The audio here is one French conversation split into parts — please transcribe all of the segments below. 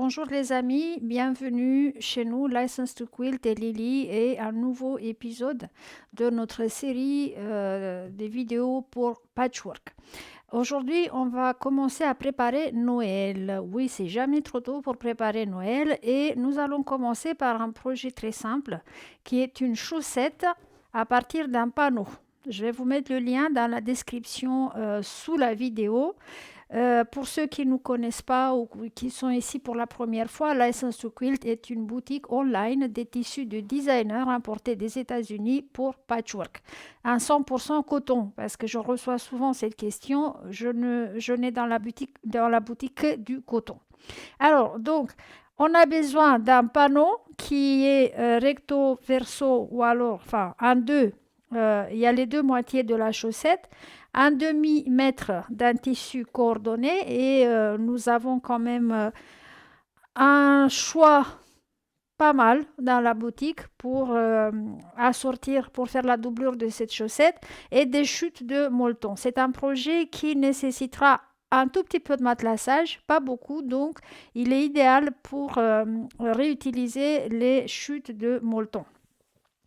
Bonjour les amis, bienvenue chez nous, License to Quilt et Lily, et un nouveau épisode de notre série des vidéos pour Patchwork. Aujourd'hui, on va commencer à préparer Noël. Oui, c'est jamais trop tôt pour préparer Noël et nous allons commencer par un projet très simple qui est une chaussette à partir d'un panneau. Je vais vous mettre le lien dans la description sous la vidéo. Pour ceux qui ne nous connaissent pas ou qui sont ici pour la première fois, License to Quilt est une boutique online des tissus de designers importés des États-Unis pour patchwork. Un 100% coton, parce que je reçois souvent cette question, je n'ai dans la boutique que du coton. Alors, donc, on a besoin d'un panneau qui est recto, verso ou alors, enfin, en deux. Il y a les deux moitiés de la chaussette, un demi-mètre d'un tissu coordonné et nous avons quand même un choix pas mal dans la boutique pour assortir, pour faire la doublure de cette chaussette et des chutes de molleton. C'est un projet qui nécessitera un tout petit peu de matelassage, pas beaucoup, donc il est idéal pour réutiliser les chutes de molleton.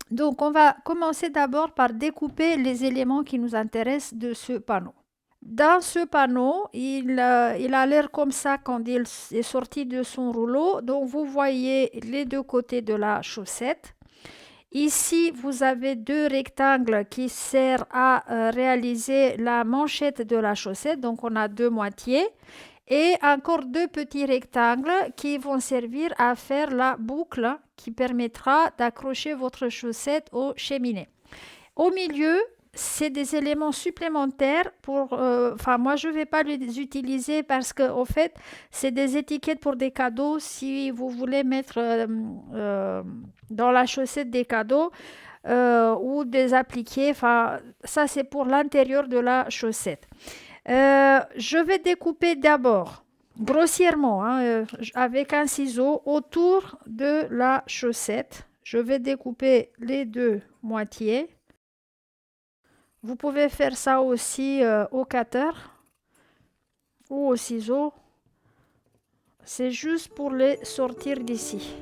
Donc, on va commencer d'abord par découper les éléments qui nous intéressent de ce panneau. Dans ce panneau, il a l'air comme ça quand il est sorti de son rouleau. Donc, vous voyez les deux côtés de la chaussette. Ici, vous avez deux rectangles qui servent à réaliser la manchette de la chaussette. Donc, on a deux moitiés. Et encore deux petits rectangles qui vont servir à faire la boucle qui permettra d'accrocher votre chaussette au cheminée. Au milieu, c'est des éléments supplémentaires pour... moi, je ne vais pas les utiliser parce que, au fait, c'est des étiquettes pour des cadeaux. Si vous voulez mettre dans la chaussette des cadeaux ou des appliqués, ça, c'est pour l'intérieur de la chaussette. Je vais découper d'abord grossièrement avec un ciseau autour de la chaussette. Je vais découper les deux moitiés. Vous pouvez faire ça aussi au cutter ou au ciseau. C'est juste pour les sortir d'ici.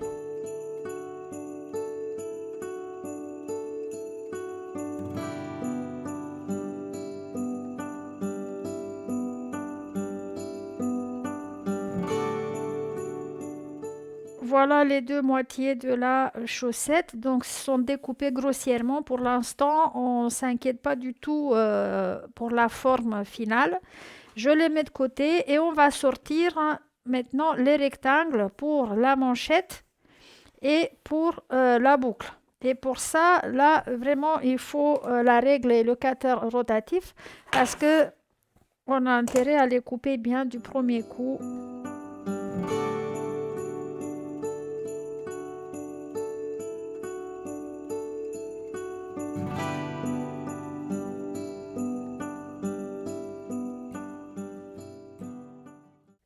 Voilà les deux moitiés de la chaussette, donc sont découpées grossièrement. Pour l'instant, on ne s'inquiète pas du tout pour la forme finale. Je les mets de côté et on va sortir maintenant les rectangles pour la manchette et pour la boucle. Et pour ça, là, vraiment, il faut la règle et le cutter rotatif parce que on a intérêt à les couper bien du premier coup.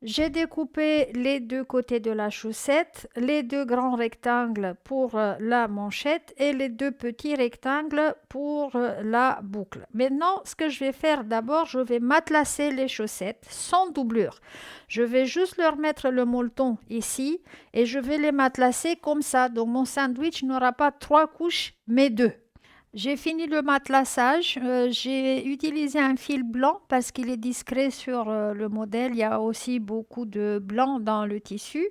J'ai découpé les deux côtés de la chaussette, les deux grands rectangles pour la manchette et les deux petits rectangles pour la boucle. Maintenant, ce que je vais faire d'abord, je vais matelasser les chaussettes sans doublure. Je vais juste leur mettre le molleton ici et je vais les matelasser comme ça. Donc mon sandwich n'aura pas 3 couches mais 2. J'ai fini le matelassage. J'ai utilisé un fil blanc parce qu'il est discret sur le modèle. Il y a aussi beaucoup de blanc dans le tissu.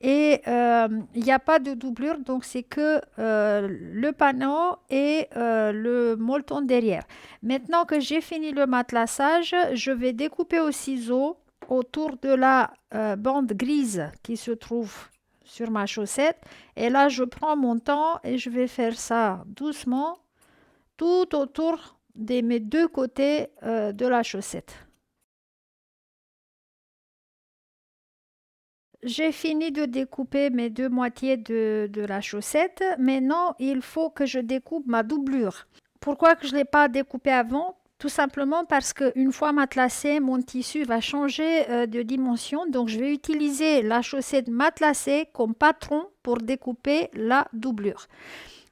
Et il n'y a pas de doublure, donc c'est que le panneau et le molleton derrière. Maintenant que j'ai fini le matelassage, je vais découper au ciseau autour de la bande grise qui se trouve sur ma chaussette. Et là, je prends mon temps et je vais faire ça doucement tout autour de mes deux côtés de la chaussette. J'ai fini de découper mes deux moitiés de la chaussette. Maintenant, il faut que je découpe ma doublure. Pourquoi que je ne l'ai pas découpé avant? Tout simplement parce qu'une fois matelassé, mon tissu va changer de dimension. Donc, je vais utiliser la chaussette matelassée comme patron pour découper la doublure.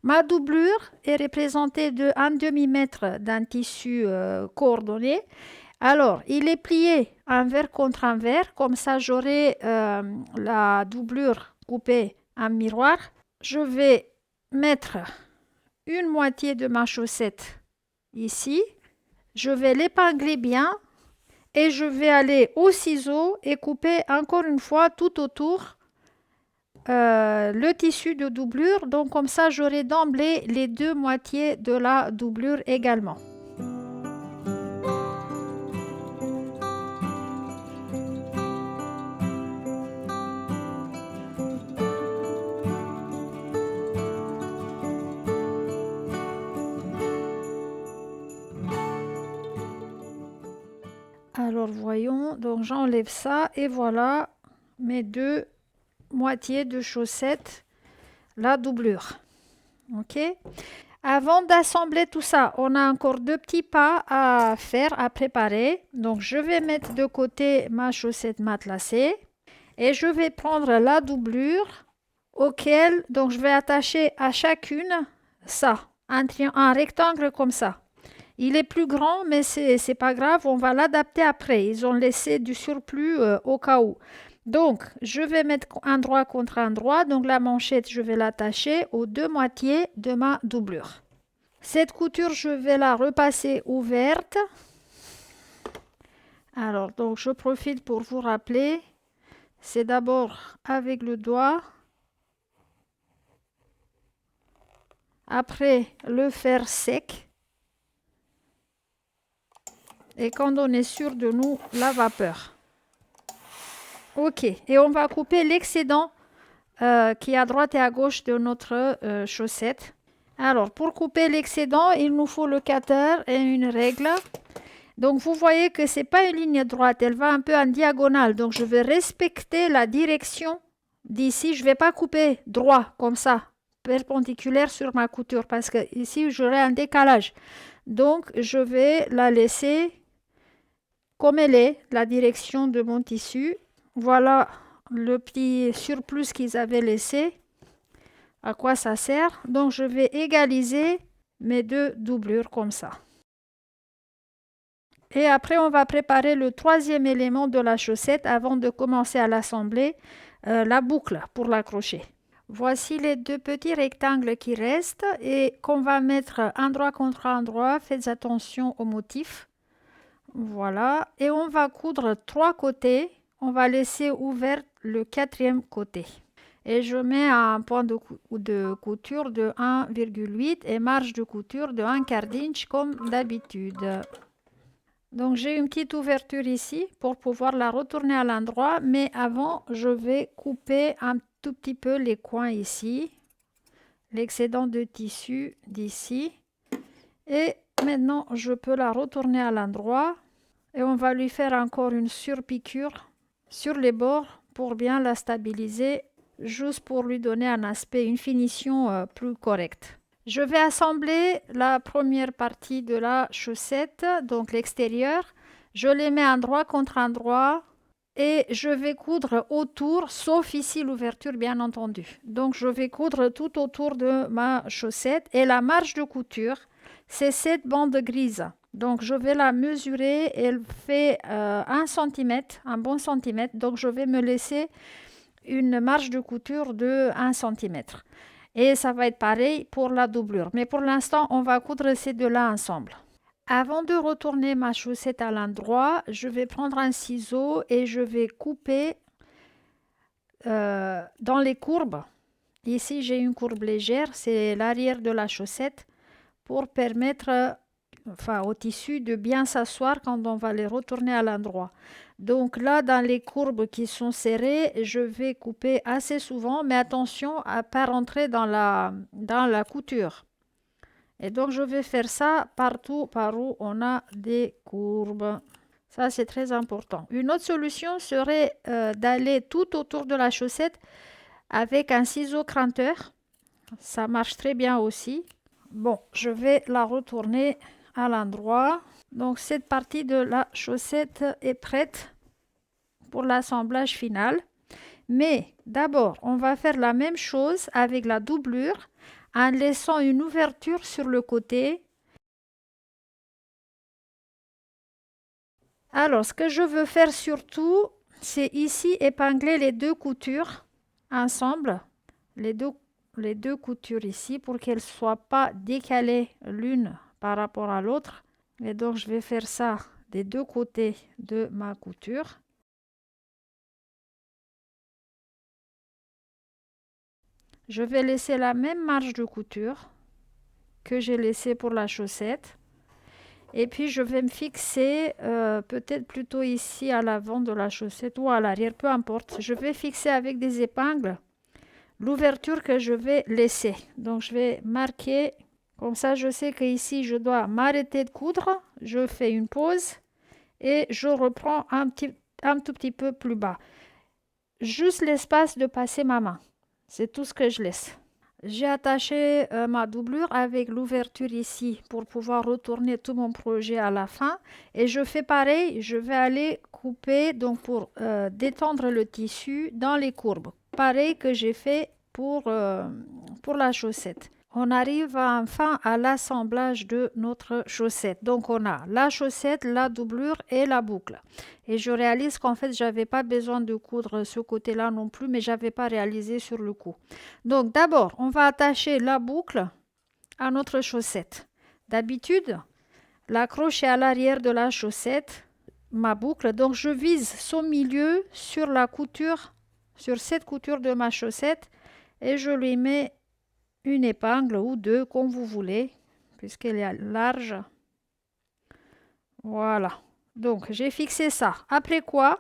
Ma doublure est représentée de 1 demi-mètre d'un tissu coordonné. Alors, il est plié envers contre envers. Comme ça, j'aurai la doublure coupée en miroir. Je vais mettre une moitié de ma chaussette ici. Je vais l'épingler bien et je vais aller au ciseau et couper encore une fois tout autour le tissu de doublure. Donc comme ça, j'aurai d'emblée les deux moitiés de la doublure également. Alors voyons, donc j'enlève ça et voilà mes deux moitiés de chaussettes, la doublure. Ok. Avant d'assembler tout ça, on a encore deux petits pas à faire, à préparer. Donc je vais mettre de côté ma chaussette matelassée et je vais prendre la doublure auquel donc je vais attacher à chacune ça, un rectangle comme ça. Il est plus grand, mais c'est pas grave, on va l'adapter après. Ils ont laissé du surplus au cas où. Donc, je vais mettre un droit contre un droit. Donc, la manchette, je vais l'attacher aux deux moitiés de ma doublure. Cette couture, je vais la repasser ouverte. Alors, donc, je profite pour vous rappeler. C'est d'abord avec le doigt. Après, le fer sec. Et quand on est sûr de nous, la vapeur. Ok, et on va couper l'excédent qui est à droite et à gauche de notre chaussette. Alors, pour couper l'excédent, il nous faut le cutter et une règle. Donc, vous voyez que ce n'est pas une ligne droite, elle va un peu en diagonale. Donc, je vais respecter la direction d'ici. Je ne vais pas couper droit comme ça, perpendiculaire sur ma couture, parce que ici, j'aurai un décalage. Donc, je vais la laisser comme elle est, la direction de mon tissu. Voilà le petit surplus qu'ils avaient laissé. À quoi ça sert? Donc, je vais égaliser mes deux doublures comme ça. Et après, on va préparer le troisième élément de la chaussette avant de commencer à l'assembler, la boucle pour l'accrocher. Voici les deux petits rectangles qui restent et qu'on va mettre endroit contre endroit. Faites attention au motif. Voilà. Et on va coudre trois côtés. On va laisser ouvert le quatrième côté. Et je mets un point de couture de 1,8 et marge de couture de 1/4 d'inch comme d'habitude. Donc j'ai une petite ouverture ici pour pouvoir la retourner à l'endroit, mais avant je vais couper un tout petit peu les coins ici, l'excédent de tissu d'ici, et maintenant je peux la retourner à l'endroit et on va lui faire encore une surpiqûre sur les bords pour bien la stabiliser, juste pour lui donner un aspect, une finition plus correcte. Je vais assembler la première partie de la chaussette, donc l'extérieur. Je les mets endroit contre endroit et je vais coudre autour, sauf ici l'ouverture bien entendu. Donc je vais coudre tout autour de ma chaussette et la marge de couture, c'est cette bande grise. Donc je vais la mesurer, elle fait 1 cm, un bon centimètre. Donc je vais me laisser une marge de couture de 1 cm. Et ça va être pareil pour la doublure. Mais pour l'instant, on va coudre ces deux-là ensemble. Avant de retourner ma chaussette à l'endroit, je vais prendre un ciseau et je vais couper dans les courbes. Ici, j'ai une courbe légère, c'est l'arrière de la chaussette pour permettre au tissu de bien s'asseoir quand on va les retourner à l'endroit. Donc là, dans les courbes qui sont serrées, je vais couper assez souvent, mais attention à ne pas rentrer dans la couture. Et donc, je vais faire ça partout par où on a des courbes. Ça, c'est très important. Une autre solution serait d'aller tout autour de la chaussette avec un ciseau cranteur. Ça marche très bien aussi. Bon, je vais la retourner à l'endroit. Donc, cette partie de la chaussette est prête pour l'assemblage final. Mais d'abord, on va faire la même chose avec la doublure en laissant une ouverture sur le côté. Alors, ce que je veux faire surtout, c'est ici épingler les deux coutures ensemble, les deux coutures ici, pour qu'elles ne soient pas décalées l'une par rapport à l'autre. Et donc, je vais faire ça des deux côtés de ma couture. Je vais laisser la même marge de couture que j'ai laissée pour la chaussette. Et puis, je vais me fixer peut-être plutôt ici à l'avant de la chaussette ou à l'arrière, peu importe. Je vais fixer avec des épingles l'ouverture que je vais laisser. Donc, je vais marquer, comme ça, je sais qu'ici, je dois m'arrêter de coudre. Je fais une pause et je reprends un tout petit peu plus bas. Juste l'espace de passer ma main. C'est tout ce que je laisse. J'ai attaché ma doublure avec l'ouverture ici pour pouvoir retourner tout mon projet à la fin. Et je fais pareil, je vais aller couper donc pour détendre le tissu dans les courbes. Pareil que j'ai fait pour la chaussette. On arrive enfin à l'assemblage de notre chaussette. Donc on a la chaussette, la doublure et la boucle. Et je réalise qu'en fait, je n'avais pas besoin de coudre ce côté-là non plus, mais je n'avais pas réalisé sur le coup. Donc d'abord, on va attacher la boucle à notre chaussette. D'habitude, l'accroche est à l'arrière de la chaussette, ma boucle. Donc je vise son milieu sur la couture, sur cette couture de ma chaussette, et je lui mets une épingle ou deux, comme vous voulez, puisqu'elle est large. Voilà. Donc, j'ai fixé ça. Après quoi,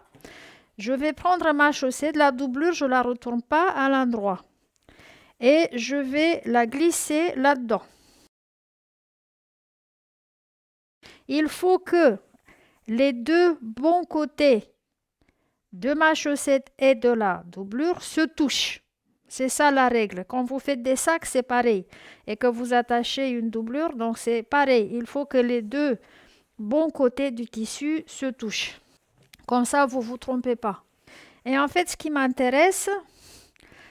je vais prendre ma chaussette, la doublure, je ne la retourne pas à l'endroit. Et je vais la glisser là-dedans. Il faut que les deux bons côtés de ma chaussette et de la doublure se touchent. C'est ça la règle. Quand vous faites des sacs, c'est pareil. Et que vous attachez une doublure, donc c'est pareil. Il faut que les deux bons côtés du tissu se touchent. Comme ça, vous ne vous trompez pas. Et en fait, ce qui m'intéresse,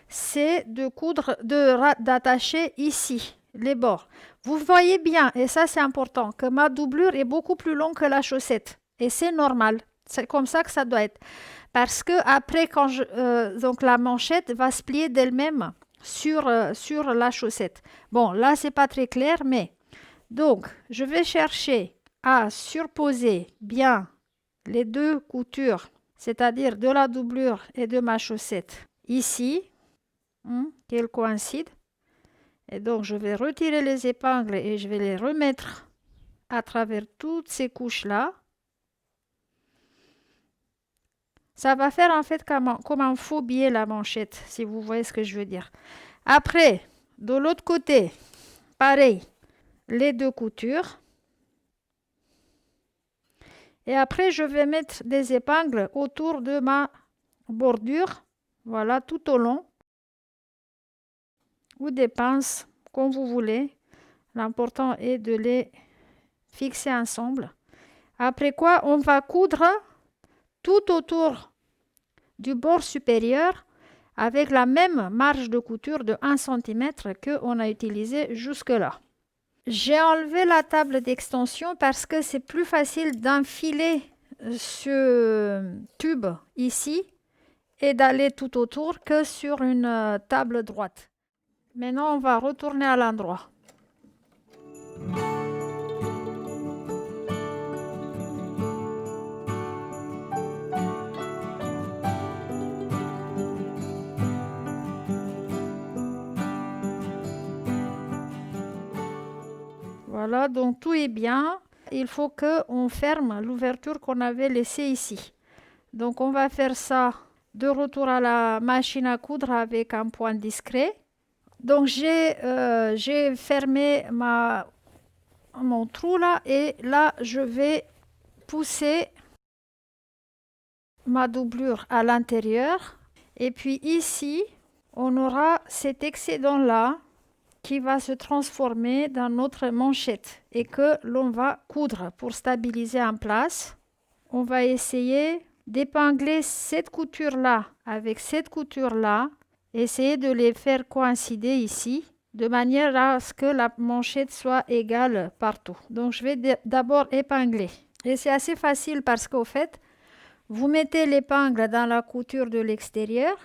c'est de coudre, d'attacher ici les bords. Vous voyez bien, et ça c'est important, que ma doublure est beaucoup plus longue que la chaussette. Et c'est normal. C'est comme ça que ça doit être. Parce que après, donc la manchette va se plier d'elle-même sur la chaussette. Bon, là, c'est pas très clair, mais donc, je vais chercher à surposer bien les deux coutures, c'est-à-dire de la doublure et de ma chaussette, ici, qu'elles coïncident. Et donc, je vais retirer les épingles et je vais les remettre à travers toutes ces couches-là. Ça va faire en fait comme un faux billet la manchette, si vous voyez ce que je veux dire. Après, de l'autre côté, pareil, les deux coutures. Et après, je vais mettre des épingles autour de ma bordure, voilà, tout au long. Ou des pinces, comme vous voulez. L'important est de les fixer ensemble. Après quoi, on va coudre tout autour du bord supérieur avec la même marge de couture de 1 cm qu'on a utilisé jusque-là. J'ai enlevé la table d'extension parce que c'est plus facile d'enfiler ce tube ici et d'aller tout autour que sur une table droite. Maintenant, on va retourner à l'endroit. Voilà, donc tout est bien. Il faut qu'on ferme l'ouverture qu'on avait laissée ici. Donc on va faire ça de retour à la machine à coudre avec un point discret. Donc j'ai fermé mon trou là et là je vais pousser ma doublure à l'intérieur. Et puis ici, on aura cet excédent là qui va se transformer dans notre manchette et que l'on va coudre pour stabiliser en place. On va essayer d'épingler cette couture-là avec cette couture-là, essayer de les faire coïncider ici, de manière à ce que la manchette soit égale partout. Donc je vais d'abord épingler Et c'est assez facile parce qu'au fait, vous mettez l'épingle dans la couture de l'extérieur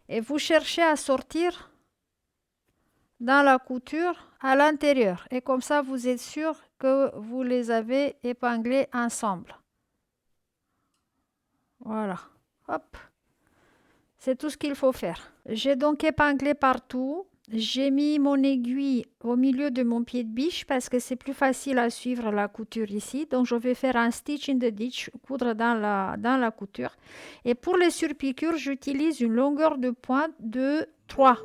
et vous cherchez à sortir dans la couture à l'intérieur. Et comme ça, vous êtes sûr que vous les avez épinglés ensemble. Voilà. Hop. C'est tout ce qu'il faut faire. J'ai donc épinglé partout. J'ai mis mon aiguille au milieu de mon pied de biche parce que c'est plus facile à suivre la couture ici. Donc je vais faire un stitch in the ditch, coudre dans la couture. Et pour les surpiqûres, j'utilise une longueur de pointe de 3.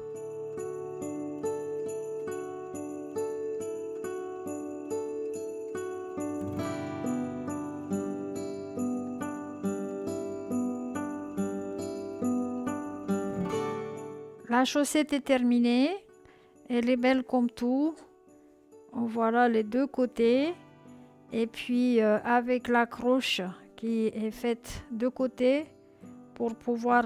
La chaussette est terminée. Elle est belle comme tout. Voilà les deux côtés. Et puis avec l'accroche qui est faite de côté pour pouvoir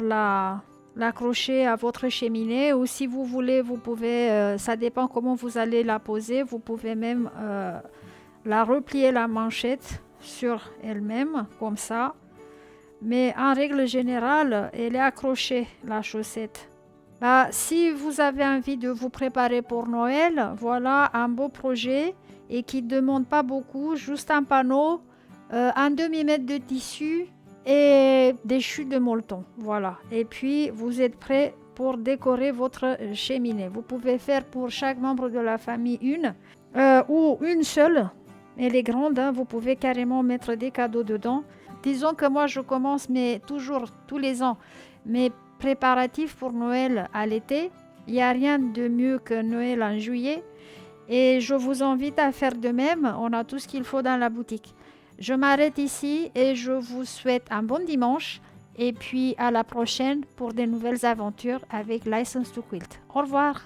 l'accrocher à votre cheminée. Ou si vous voulez, vous pouvez, ça dépend comment vous allez la poser. Vous pouvez même la replier la manchette sur elle-même comme ça. Mais en règle générale, elle est accrochée, la chaussette. Si vous avez envie de vous préparer pour Noël, voilà un beau projet et qui ne demande pas beaucoup, juste un panneau, un demi-mètre de tissu et des chutes de molleton. Voilà. Et puis, vous êtes prêt pour décorer votre cheminée. Vous pouvez faire pour chaque membre de la famille une ou une seule. Elle est grande, hein, vous pouvez carrément mettre des cadeaux dedans. Disons que moi, je commence tous les ans, mes préparatifs pour Noël à l'été. Il n'y a rien de mieux que Noël en juillet. Et je vous invite à faire de même. On a tout ce qu'il faut dans la boutique. Je m'arrête ici et je vous souhaite un bon dimanche. Et puis à la prochaine pour de nouvelles aventures avec License to Quilt. Au revoir.